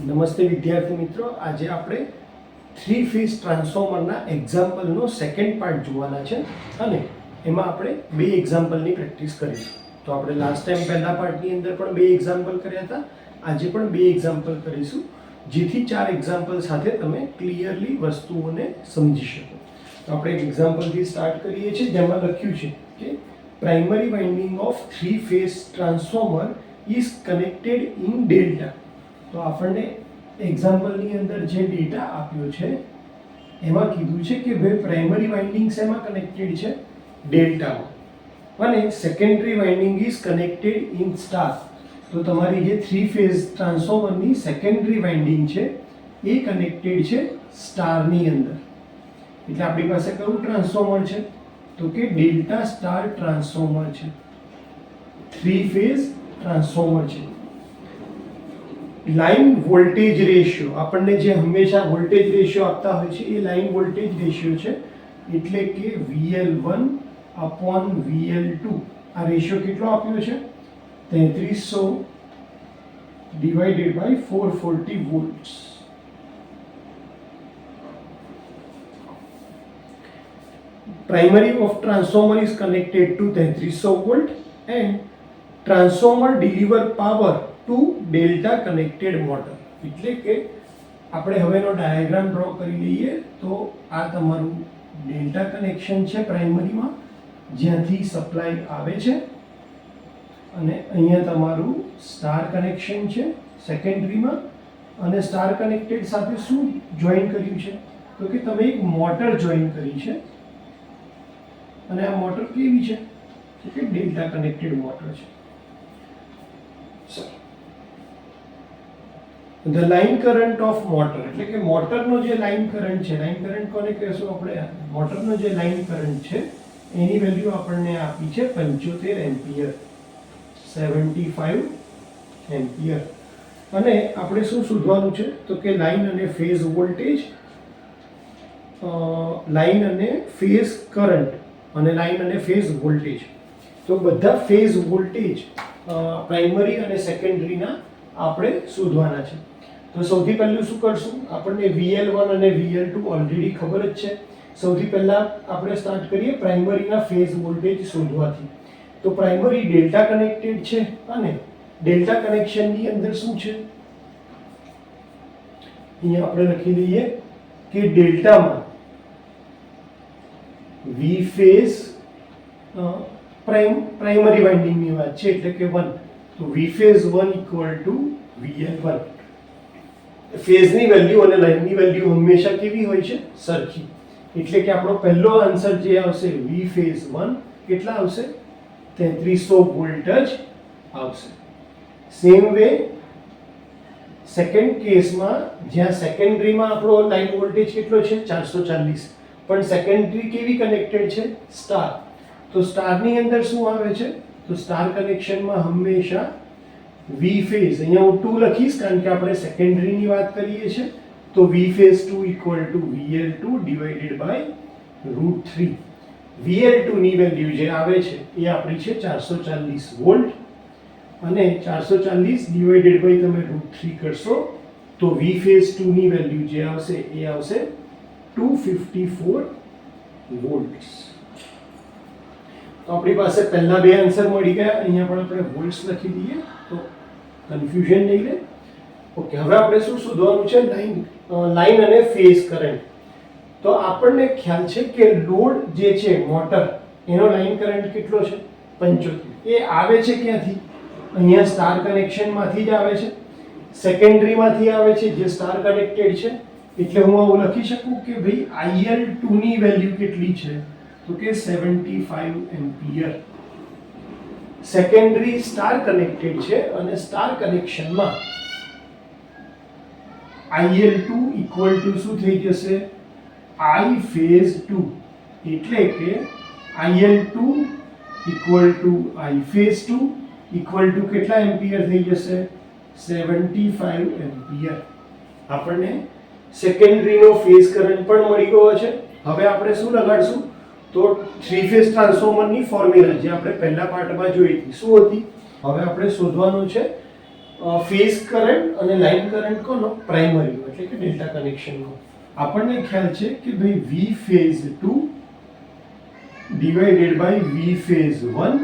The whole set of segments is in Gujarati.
નમસ્તે વિદ્યાર્થી મિત્રો, આજે આપણે થ્રી ફેઝ ટ્રાન્સફોર્મરના એક્ઝામ્પલનો સેકન્ડ પાર્ટ જોવાના છે અને એમાં આપણે બે એક્ઝામ્પલની પ્રેક્ટિસ કરીશું. તો આપણે લાસ્ટ ટાઈમ પહેલા પાર્ટની અંદર પણ બે એક્ઝામ્પલ કર્યા હતા, આજે પણ બે એક્ઝામ્પલ કરીશું જેથી ચાર એક્ઝામ્પલ સાથે તમે ક્લિયરલી વસ્તુઓને સમજી શકો. તો આપણે એક એક્ઝામ્પલથી સ્ટાર્ટ કરીએ છીએ જેમાં લખ્યું છે કે primary winding of three phase transformer is connected in delta. તો આપણને એક્ઝામ્પલની અંદર જે ડેટા આપ્યો છે એમાં કીધું છે કે ભાઈ પ્રાઇમરી વાઇન્ડિંગ શેમાં કનેક્ટેડ છે? ડેલ્ટામાં, અને secondary winding is connected in star. તો તમારી જે થ્રી ફેઝ ટ્રાન્સફોર્મરની સેકન્ડરી વાઇન્ડિંગ છે એ કનેક્ટેડ છે સ્ટારની અંદર. એટલે આપણી પાસે કયું ટ્રાન્સફોર્મર છે? તો કે ડેલ્ટા સ્ટાર ટ્રાન્સફોર્મર છે, થ્રી ફેઝ ટ્રાન્સફોર્મર છે. લાઇન વોલ્ટેજ રેશિયો, આપણને જે હંમેશા વોલ્ટેજ રેશિયો આપતા હોય છે એ લાઇન વોલ્ટેજ રેશિયો છે, એટલે કે VL1 અપોન VL2. આ રેશિયો કેટલો આપ્યો છે? 3300 divided by 440 volts. Primary of transformer is connected to 3300 volt and transformer deliver power to delta connected motor. એટલે કે આપણે હવેનો ડાયાગ્રામ ડ્રો કરી લઈએ. તો આ તમારું ડેલ્ટા કનેક્શન છે પ્રાઇમરીમાં, જ્યાંથી સપ્લાય આવે છે, અને અહીંયા તમારું સ્ટાર કનેક્શન છે સેકન્ડરીમાં. અને સ્ટાર કનેક્ટેડ સાથે શું જોઈન કર્યું છે? તો કે તમે એક મોટર જોઈન કરી છે, અને આ મોટર કેવી છે? કે ડેલ્ટા કનેક્ટેડ મોટર છે. The line current of motor, એટલે કે મોટરનો જે લાઇન કરંટ છે, લાઇન કરંટ કોને કહેશું આપણે? મોટરનો જે લાઇન કરંટ છે એની વેલ્યુ આપણને આપી છે 75 એમ્પિયર, 75 એમ્પિયર. અને આપણે શું શોધવાનું છે? તો કે લાઇન અને ફેઝ વોલ્ટેજ, લાઇન અને ફેઝ કરંટ, અને લાઇન અને ફેઝ વોલ્ટેજ. તો બધા ફેઝ વોલ્ટેજ પ્રાઇમરી અને સેકન્ડરીના આપણે શોધવાના છે. તો સૌથી પહેલું શું કરશું? આપણને VL1 અને VL2 ઓલરેડી ખબર જ છે. સૌથી પહેલા આપણે સ્ટાર્ટ કરીએ પ્રાઇમરીના ફેઝ વોલ્ટેજ શોધવાથી. તો પ્રાઇમરી ડેલ્ટા કનેક્ટેડ છે, અને ડેલ્ટા કનેક્શનની અંદર શું છે? અહીંયા આપણે લખી દઈએ કે ડેલ્ટામાં V ફેઝ પ્રાઇમરી વાઇન્ડિંગની વાત છે, એટલે કે 1. તો V phase 1 equal two VL1. ફેઝની વેલ્યુ અને લાઇનની વેલ્યુ હંમેશા કેવી હોય છે? સરખી. એટલે કે આપણો પહેલો આન્સર જે આવશે V ફેઝ 1 કેટલા આવશે? 3300 વોલ્ટ જ આવશે. સેમ વે સેકન્ડ કેસમાં, જ્યાં સેકન્ડરીમાં આપણો લાઇન વોલ્ટેજ કેટલો છે? 440. પણ સેકન્ડરી કેવી કનેક્ટેડ છે? સ્ટાર. તો સ્ટારની અંદર શું આવે છે? તો સ્ટાર કનેક્શનમાં હંમેશા V ફેઝ, અહીંયા હું 2 લખીશ કારણ કે આપણે સેકન્ડરીની વાત કરીએ છીએ. તો V phase 2 equal to VL2 divided by √3. VL2 ની વેલ્યુ જે આવે છે એ આપણી છે 440 વોલ્ટ, અને 440 ડિવાઇડેડ બાય તમે √3 કરશો તો V ફેઝ 2 ની વેલ્યુ જે આવશે એ આવશે 254 વોલ્ટ્સ. તો આપણી પાસે પહેલા બે આન્સર મળી ગયા. અહીંયા પણ આપણે વોલ્ટ્સ લખી દઈએ તો કન્ફ્યુઝન નહીં રહે. ઓકે, હવે આપણે શું શોધવાનું છે? લાઇન અને ફેઝ કરંટ. તો આપણને ખ્યાલ છે કે લોડ જે છે મોટર, એનો લાઇન કરંટ કેટલો છે? 75. એ આવે છે ક્યાંથી? અહીંયા સ્ટાર કનેક્શનમાંથી જ આવે છે, સેકન્ડરીમાંથી આવે છે જે સ્ટાર કનેક્ટેડ છે. એટલે હું આવું લખી શકું કે ભાઈ IL2 ની વેલ્યુ કેટલી છે? તો કે 75 એમ્પિયર. સેકન્ડરી સ્ટાર કનેક્ટેડ છે, અને સ્ટાર કનેક્શનમાં IL2 ઇક્વલ ટુ શું થઈ જશે? I phase 2. એટલે કે IL2 equal to I phase 2 equal two કેટલા એમ્પિયર થઈ જશે? 75 એમ્પિયર. આપણને સેકન્ડરીનો ફેઝ કરંટ પણ મળી ગયો છે. હવે આપણે શું લગાડશું? તો થ્રી ફેઝ ટ્રાન્સફોર્મરની ફોર્મ્યુલા જે આપણે પહેલા પાર્ટમાં જોઈ હતી શું હતી? હવે આપણે શોધવાનું છે ફેઝ કરંટ અને લાઇન કરંટ કોનો પ્રાઇમરીનો એટલે કે ડેલ્ટા કનેક્શનનો. આપણને ખ્યાલ છે કે ભાઈ V phase 2 divided by V phase 1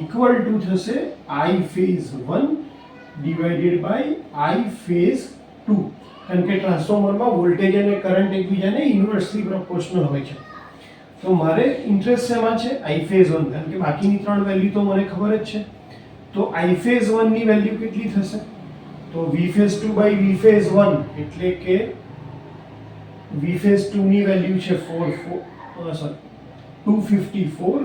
equal to થશે I phase 1 divided by I phase 2. કારણ કે ટ્રાન્સફોર્મરમાં વોલ્ટેજ અને કરંટ એકબીજાને ઇન્વર્સલી પ્રોપોર્શનલ હોય છે. તો મારે ઇન્ટરેસ્ટ શેમાં છે I phase 1, કારણ કે બાકીની ત્રણ વેલ્યુ તો મને ખબર જ છે. તો I phase 1 ની વેલ્યુ કેટલી થશે? તો V phase 2 by V phase 1 એટલે કે V phase 2 ની વેલ્યુ છે 254.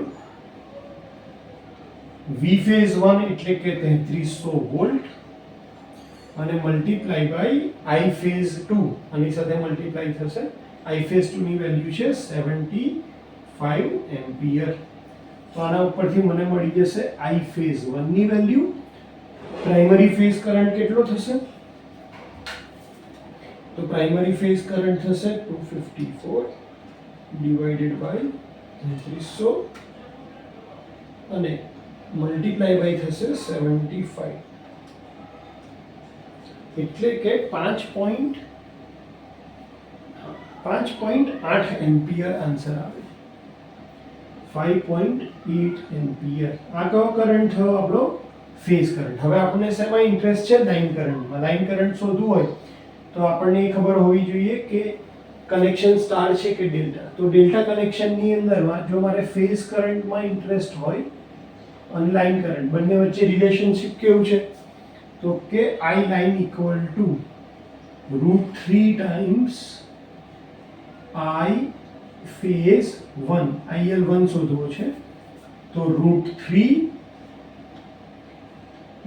V phase 1 એટલે કે 3300 વોલ્ટ અને મલ્ટીપ્લાય બાય I phase 2 આની સાથે મલ્ટીપ્લાય થશે. I phase 2 ની વેલ્યુ છે 75 એમ્પિયર. તો આના ઉપરથી મને મળી જશે I phase 1 ની વેલ્યુ. પ્રાઇમરી ફેઝ કરંટ કેટલો થશે? તો પ્રાઇમરી ફેઝ કરંટ થશે 254 ડિવાઇડેડ બાય 3300 અને મલ્ટીપ્લાય બાય થશે 75 એટલે કે 5.8 એમ્પિયર આન્સર આવે. 5.8 એમ્પિયર. આ કયો કરંટ થયો? આપણો ફેઝ કરંટ. હવે આપણને શેમાં ઇન્ટરેસ્ટ છે? લાઇન કરંટમાં. લાઇન કરંટ શોધવું હોય તો આપણને એ ખબર હોવી જોઈએ કે કનેક્શન સ્ટાર છે કે ડેલ્ટા. તો ડેલ્ટા કનેક્શનની અંદરમાં જો મારે ફેઝ કરંટમાં ઇન્ટરેસ્ટ હોય અને લાઇન કરંટ બંને વચ્ચે રિલેશનશિપ કેવું છે? તો કે I line equal to √3 times I phase 1. IL1 શોધવો છે તો √3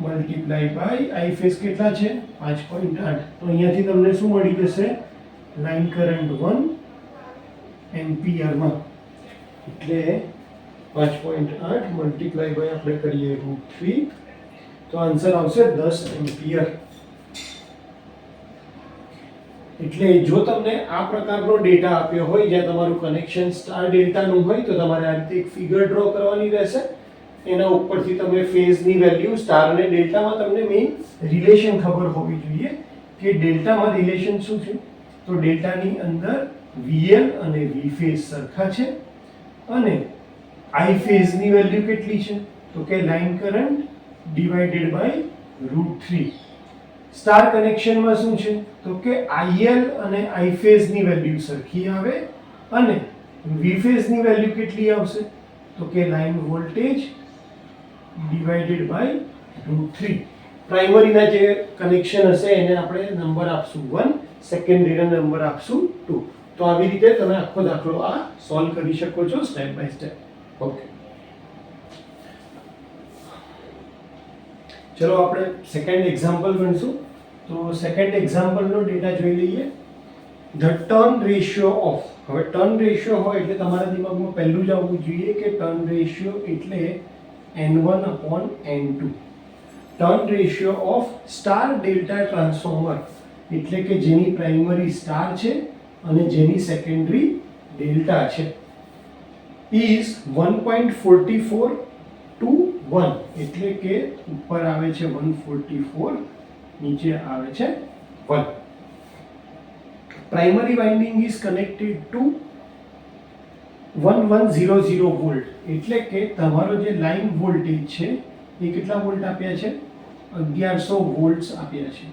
મલ્ટીપ્લાય બાય I phase કેટલા છે? 5.8. તો અહીંયાથી તમને શું મળી જશે? લાઇન કરંટ 1 એમ્પિયરમાં એટલે 5.8 મલ્ટીપ્લાય બાય આપણે કરીએ √3 તો આન્સર આવશે 10 એમ્પિયર. એટલે જો તમને આ પ્રકારનો ડેટા આપ્યો હોય જ્યાં તમારું કનેક્શન સ્ટાર ડેલ્ટાનું હોય તો તમારે આ રીતે એક ફિગર ડ્રો કરવાની રહેશે. એના ઉપરથી તમે ફેઝની વેલ્યુ સ્ટાર અને ડેલ્ટામાં તમને મેઇન રિલેશન ખબર હોવી જોઈએ કે ડેલ્ટામાં રિલેશન શું છે. તો ડેલ્ટાની અંદર VL અને V phase સરખા છે અને I phase ની વેલ્યુ કેટલી છે? તો કે line current divided by √3. Star કનેક્શનમાં શું છે? તો કે IL અને I phase ની વેલ્યુ સરખી આવે અને V phase ની વેલ્યુ કેટલી આવશે? તો કે લાઇન વોલ્ટેજ ડિવાઇડેડ બાય √3. પ્રાઇમરીના જે કનેક્શન હશે એને આપણે નંબર આપશું 1, સેકન્ડરીના નંબર આપશું 2. તો આવી રીતે તમે આખો દાખલો આ સોલ્વ કરી શકો છો સ્ટેપ બાય સ્ટેપ. ઓકે, ચલો આપણે સેકન્ડ એક્ઝામ્પલ ગણશું. તો સેકન્ડ એક્ઝામ્પલનો ડેટા જોઈ લઈએ. The turn ratio of. હવે ટર્ન રેશિયો હોય એટલે તમારા દિમાગમાં પહેલું જ આવવું જોઈએ કે ટર્ન રેશિયો એટલે N1/N2. Turn ratio of star delta transformer એટલે કે જેની પ્રાઇમરી સ્ટાર છે અને જેની સેકન્ડરી ડેલ્ટા છે ઇઝ 1.44 to 1. એટલે કે ઉપર આવે છે 144, નીચે આવે છે 1. Primary winding is connected two 1100 volt. એટલે કે તમારો જે લાઇન વોલ્ટેજ છે એ કેટલા વોલ્ટ આપ્યા છે? 1100 વોલ્ટ્સ આપ્યા છે.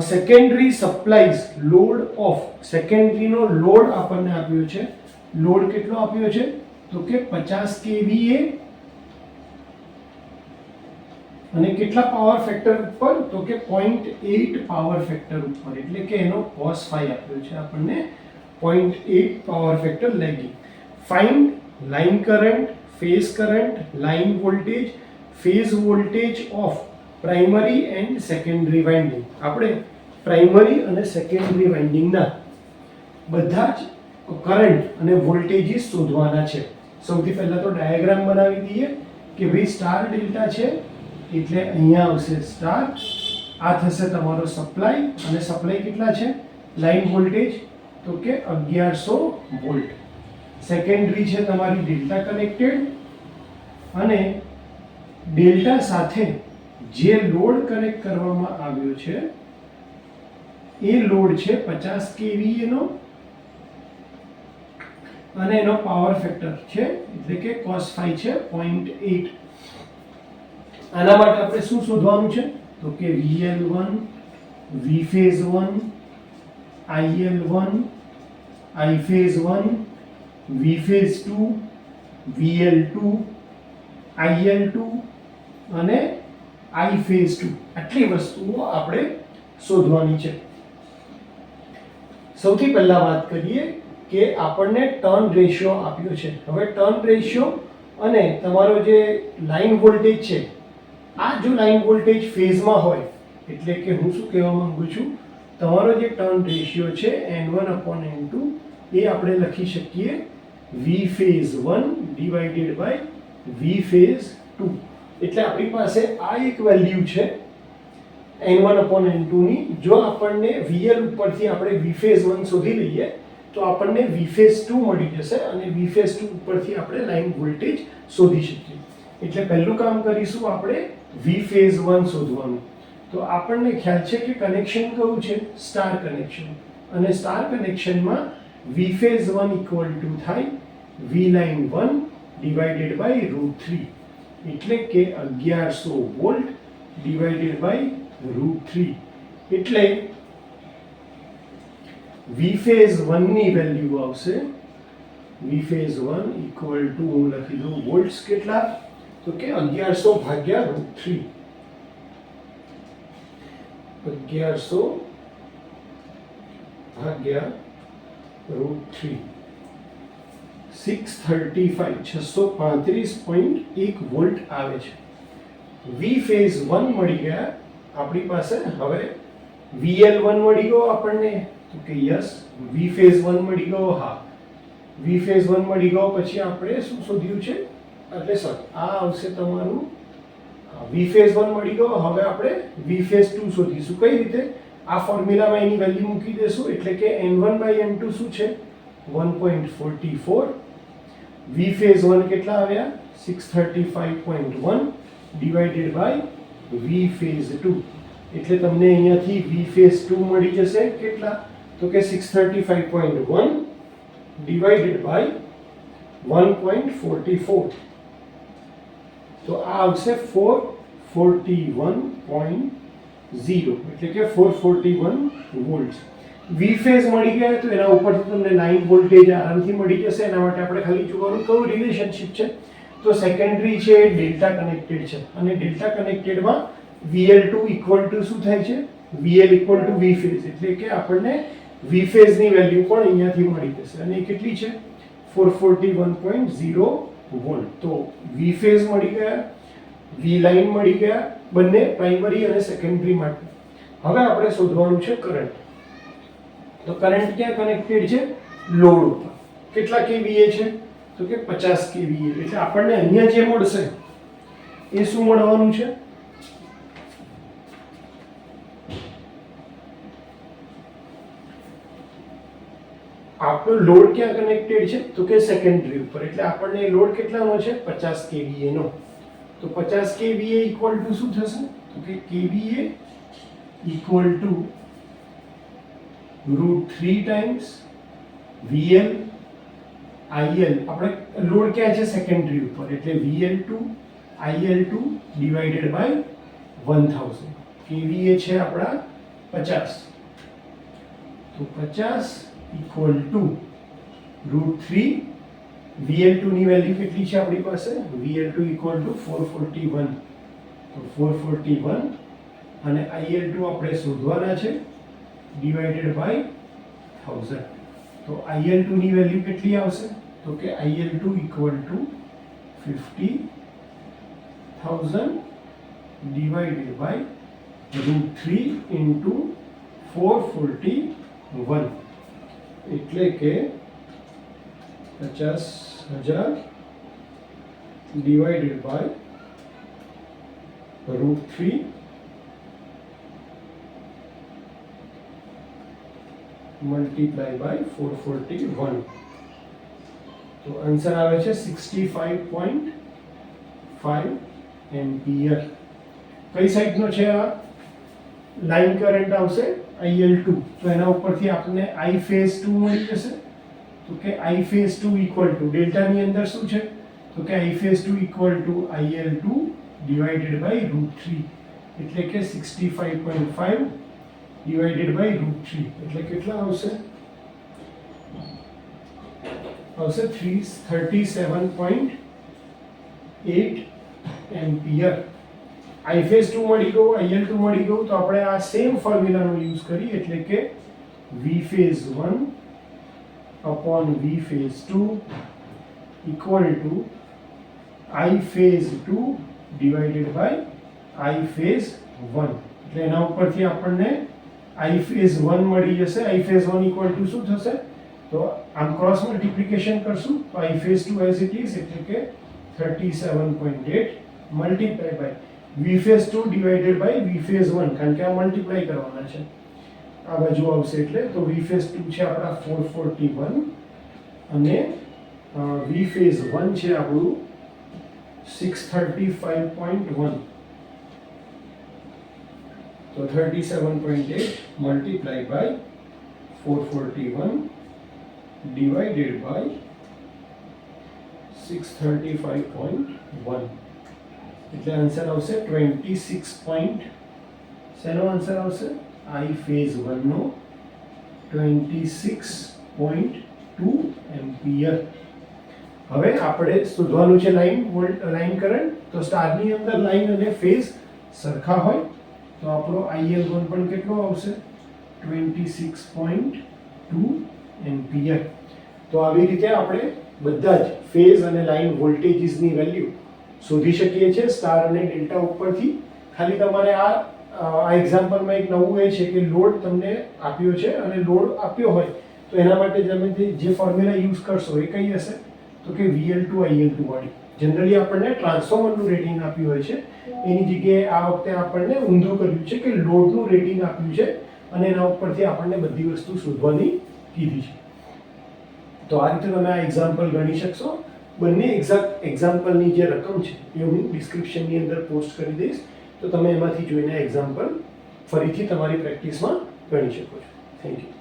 Secondary supplies load off. સેકન્ડરીનો લોડ આપણને આપ્યો છે. લોડ કેટલો આપ્યો છે? તો કે 50 kVA અને કેટલા પાવર ફેક્ટર ઉપર? તો કે 0.8 પાવર ફેક્ટર ઉપર. એટલે કે એનો cos phi આપ્યો છે આપણને 0.8 power factor lagging. Find line current, phase current, line voltage, phase voltage of primary and secondary winding. આપણે પ્રાઇમરી અને સેકન્ડરી વાઇન્ડિંગના બધા જ કરંટ અને વોલ્ટેજીસ શોધવાના છે. સૌથી પહેલા તો ડાયાગ્રામ બનાવી દઈએ કે ભાઈ સ્ટાર ડેલ્ટા છે એટલે અહીંયા આવશે સ્ટાર. આ થશે તમારો સપ્લાય અને સપ્લાય કેટલા છે? લાઇન વોલ્ટેજ તો કે 1100 વોલ્ટ. સેકન્ડરી છે તમારી ડેલ્ટા કનેક્ટેડ અને ડેલ્ટા સાથે જે લોડ કનેક્ટ કરવામાં આવ્યો છે એ લોડ છે 50 kVA નો અને એનો પાવર ફેક્ટર છે એટલે કે cos phi છે 0.8. આના માટે આપણે શું શોધવાનું છે તો કે VL1 V phase 1 IL1 I phase 1 V phase 2 VL2 IL2 અને I phase 2 આટલી વસ્તુઓ આપણે શોધવાની છે. સૌથી પહેલા વાત કરીએ કે આપણને ટર્ન રેશિયો આપ્યો છે. હવે ટર્ન રેશિયો અને તમારો જે લાઈન વોલ્ટેજ છે, આ જો લાઈન વોલ્ટેજ ફેઝમાં હોય એટલે કે હું શું કહેવા માંગુ છું, તમારો જે ટર્ન રેશિયો છે N1/N2 એ આપણે લખી શકીએ V phase 1 divided by V phase 2. એટલે આપણી પાસે આ એક વેલ્યુ છે N1/N2 ની. જો આપણને VL ઉપરથી આપણે V phase 1 શોધી લઈએ તો આપણને V phase 2 મળી જશે અને V phase 2 ઉપરથી આપણે લાઈન વોલ્ટેજ શોધી શકીએ. એટલે પહેલું કામ કરીશું આપણે V phase 1 શોધવાનું. તો આપણને ખ્યાલ છે કે કનેક્શન કયું છે, સ્ટાર કનેક્શન, અને સ્ટાર કનેક્શનમાં V phase 1 ઇક્વલ ટુ થાય V line 1 divided by √3 એટલે કે 1100 વોલ્ટ divided by √3 એટલે V phase 1 ની વેલ્યુ આવશે V phase 1 ઇક્વલ ટુ હું લખી દઉં વોલ્ટ્સ કેટલા તો કે 1100 ભાગ્યા √3 1100 ભાગ્યા √3 635.1 વોલ્ટ આવે છે. V phase 1 મળી ગયા આપણી પાસે. હવે VL1 મળી ગયો આપણને તો કે યસ V phase 1 મળી ગયો. હા, V phase 1 મળી ગયો. પછી આપણે શું શોધ્યું છે એટલે સર આ આવશે તમારું V phase 1 મળી ગયો. હવે આપણે V phase 2 શોધીશું. કઈ રીતે? આ ફોર્મ્યુલામાં એની વેલ્યુ મૂકી દેશું એટલે કે N1/N2 શું છે 1.44. V phase 1 કેટલા આવ્યા 635.1 divided by V phase 2 એટલે તમને અહીંયાથી V phase 2 મળી જશે કેટલા તો કે 635.1 divided by 1.44 તો આ આવશે 441.0 એટલે કે 441 વોલ્ટ. V phase મળી ગયા તો એના ઉપરથી તમને લાઈન વોલ્ટેજ આરામથી મળી જશે. એના માટે આપણે ખાલી જોવાનું કયું રિલેશનશિપ છે તો સેકન્ડરી છે ડેલ્ટા કનેક્ટેડ છે અને ડેલ્ટા કનેક્ટેડમાં VL2 ઇક્વલ ટુ શું થાય છે VL equal to V phase એટલે કે આપણને V phase ની વેલ્યુ પણ અહીંયાથી મળી જશે અને એ કેટલી છે 441.0 વોલ્ટ. તો V phase મળી ગયા, V લાઈન મળી ગયા બંને પ્રાઇમરી અને સેકન્ડરી માટે. હવે આપણે શોધવાનું છે કરંટ. તો કરંટ ક્યાં કનેક્ટેડ છે લોડ ઉપર. કેટલા kVA છે તો કે 50 kVA. એટલે આપણને અહીંયા જે મળશે એ શું મળવાનું છે આપણો લોડ ક્યાં કનેક્ટેડ છે તો કે સેકન્ડરી ઉપર. એટલે આપણને લોડ કેટલાનો છે 50 kVA નો. તો 50 kVA ઇક્વલ ટુ શું થશે તો કે kVA equal to √3 times VL IL. આપણે લોડ ક્યાં છે સેકન્ડરી ઉપર એટલે VL2 IL2 divided by 1000. kVA છે આપણા 50 તો 50 ઇક્વલ ટુ √3 VL2 ની વેલ્યુ કેટલી છે આપણી પાસે VL2 ઇક્વલ ટુ 441 તો 441 અને IL2 આપણે શોધવાના છે divided by 1000. તો IL2 ની વેલ્યુ કેટલી આવશે તો કે IL2 equal to 50,000 divided by √3 into 441 એટલે કે 50,000 divided by √3 multiply by 441. તો આન્સર આવે છે 65.5 એમ્પિયર. કઈ સાઈડનો છે આ લાઈન કરંટ આવશે IL2, તો એના ઉપરથી આપણને I phase 2 મળી જશે. તો કે I phase 2 equal to delta ની અંદર શું છે, તો કે I phase 2 equal to IL2 divided by √3, એટલે કે 65.5 ડિવાઇડેડ બાય √3, એટલે કેટલા આવશે? આવશે 37.8 એમ્પિયર. I phase 2 મળી ગયું, IL2 મળી ગયું, તો આપણે આ સેમ ફોર્મ્યુલાનો યુઝ કરી, એટલે કે V phase 1 upon V phase 2 equal to I phase 2 divided by I phase 1. એટલે એના ઉપરથી આપણને I phase 1 મળી જશે. I phase 1 equal to શું થશે? તો આમ ક્રોસ મલ્ટીપ્લિકેશન કરશું તો I phase 2 as it is, એટલે કે 37.8 multiply by V phase 2 divided by V phase 1, કારણ કે આ મલ્ટીપ્લાય કરવાના છે, આ બાજુ આવશે એટલે. તો V phase 2 છે આપણા 441 અને V phase 1 છે આપણું 635.1. તો 37.8 મલ્ટીપ્લાય બાય 441 divided by 635.1, એટલે આન્સર આવશે 26. શેનો આન્સર આવશે? I phase 1 નો 26.2 એમ્પિયર. હવે આપણે શોધવાનું છે લાઈન કરંટ. તો સ્ટારની અંદર લાઈન અને ફેઝ સરખા હોય તો આપણો IL1 પણ કેટલો આવશે? 26.2 એમ્પિયર. તો આવી રીતે આપણે બધા જ ફેઝ અને લાઈન વોલ્ટેજીસની વેલ્યુ શોધી શકીએ છીએ સ્ટાર અને ડેલ્ટા ઉપરથી. ખાલી તમારે આ એક્ઝામ્પલમાં એક નવું એ છે કે લોડ તમને આપ્યો છે, અને લોડ આપ્યો હોય તો એના માટે તમે જે ફોર્મ્યુલા યુઝ કરશો એ કઈ હશે? તો કે VL2 IL2 વાળી. જનરલી આપણને ટ્રાન્સફોર્મરનું રેટિંગ આપ્યું હોય છે, એની જગ્યાએ આ વખતે આપણને ઊંધું કર્યું છે કે લોડનું રેટિંગ આપ્યું છે અને એના ઉપરથી આપણને બધી વસ્તુ શોધવાની કીધી છે. તો આ રીતે તમે આ એક્ઝામ્પલ ગણી શકશો. બંને એક્ઝામ્પલની જે રકમ છે એ હું ડિસ્ક્રિપ્શનની અંદર પોસ્ટ કરી દઈશ, તો તમે એમાંથી જોઈને એક્ઝામ્પલ ફરીથી તમારી પ્રેક્ટિસમાં ગણી શકો છો. Thank you.